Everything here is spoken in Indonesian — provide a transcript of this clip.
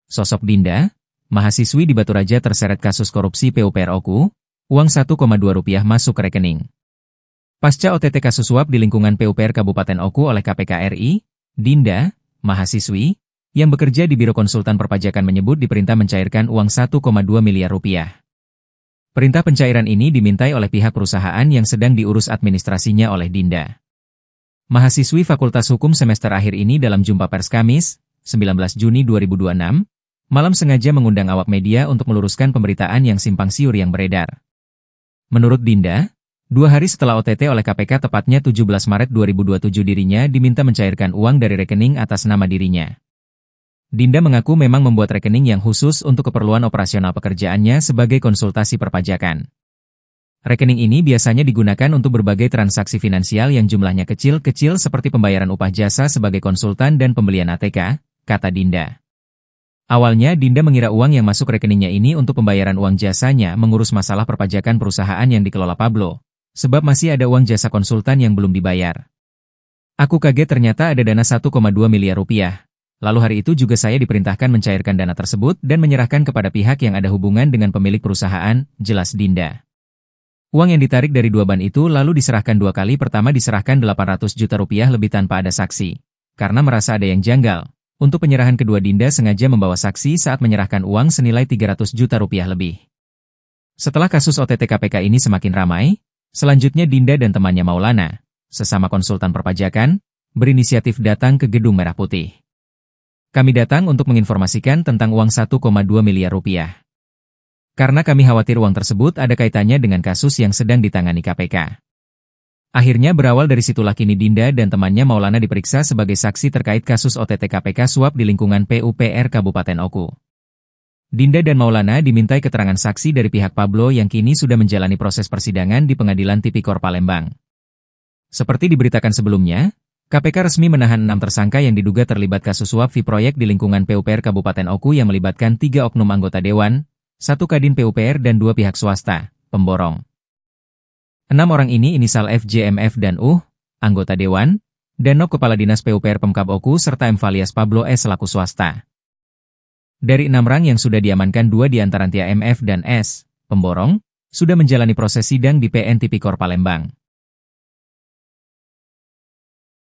Sosok Dinda, mahasiswi di Batu Raja terseret kasus korupsi PUPR Oku, uang 1,2 rupiah masuk ke rekening. Pasca OTT kasus suap di lingkungan PUPR Kabupaten Oku oleh KPK RI, Dinda, mahasiswi, yang bekerja di Biro Konsultan Perpajakan menyebut diperintah mencairkan uang 1,2 miliar rupiah. Perintah pencairan ini dimintai oleh pihak perusahaan yang sedang diurus administrasinya oleh Dinda. Mahasiswi Fakultas Hukum semester akhir ini dalam jumpa pers Kamis, 19 Juni 2026, malam sengaja mengundang awak media untuk meluruskan pemberitaan yang simpang siur yang beredar. Menurut Dinda, 2 hari setelah OTT oleh KPK tepatnya 17 Maret 2027 dirinya diminta mencairkan uang dari rekening atas nama dirinya. Dinda mengaku memang membuat rekening yang khusus untuk keperluan operasional pekerjaannya sebagai konsultasi perpajakan. Rekening ini biasanya digunakan untuk berbagai transaksi finansial yang jumlahnya kecil-kecil seperti pembayaran upah jasa sebagai konsultan dan pembelian ATK, kata Dinda. Awalnya Dinda mengira uang yang masuk rekeningnya ini untuk pembayaran uang jasanya mengurus masalah perpajakan perusahaan yang dikelola Pablo, sebab masih ada uang jasa konsultan yang belum dibayar. Aku kaget ternyata ada dana 1,2 miliar rupiah. Lalu hari itu juga saya diperintahkan mencairkan dana tersebut dan menyerahkan kepada pihak yang ada hubungan dengan pemilik perusahaan, jelas Dinda. Uang yang ditarik dari 2 ban itu lalu diserahkan 2 kali, pertama diserahkan 800 juta rupiah lebih tanpa ada saksi. Karena merasa ada yang janggal. Untuk penyerahan kedua Dinda sengaja membawa saksi saat menyerahkan uang senilai 300 juta rupiah lebih. Setelah kasus OTT KPK ini semakin ramai, selanjutnya Dinda dan temannya Maulana, sesama konsultan perpajakan, berinisiatif datang ke Gedung Merah Putih. Kami datang untuk menginformasikan tentang uang 1,2 miliar rupiah. Karena kami khawatir uang tersebut ada kaitannya dengan kasus yang sedang ditangani KPK. Akhirnya berawal dari situlah kini Dinda dan temannya Maulana diperiksa sebagai saksi terkait kasus OTT KPK suap di lingkungan PUPR Kabupaten Oku. Dinda dan Maulana dimintai keterangan saksi dari pihak Pablo yang kini sudah menjalani proses persidangan di Pengadilan Tipikor Palembang. Seperti diberitakan sebelumnya, KPK resmi menahan 6 tersangka yang diduga terlibat kasus suap fee proyek di lingkungan PUPR Kabupaten Oku yang melibatkan 3 oknum anggota Dewan, 1 Kadin PUPR dan 2 pihak swasta, pemborong. 6 orang ini inisial FJMF dan anggota Dewan, dan Nop Kepala Dinas PUPR Pemkab Oku serta M alias Pablo S selaku swasta. Dari 6 orang yang sudah diamankan 2 diantara MF dan S, pemborong, sudah menjalani proses sidang di PN Tipikor Palembang.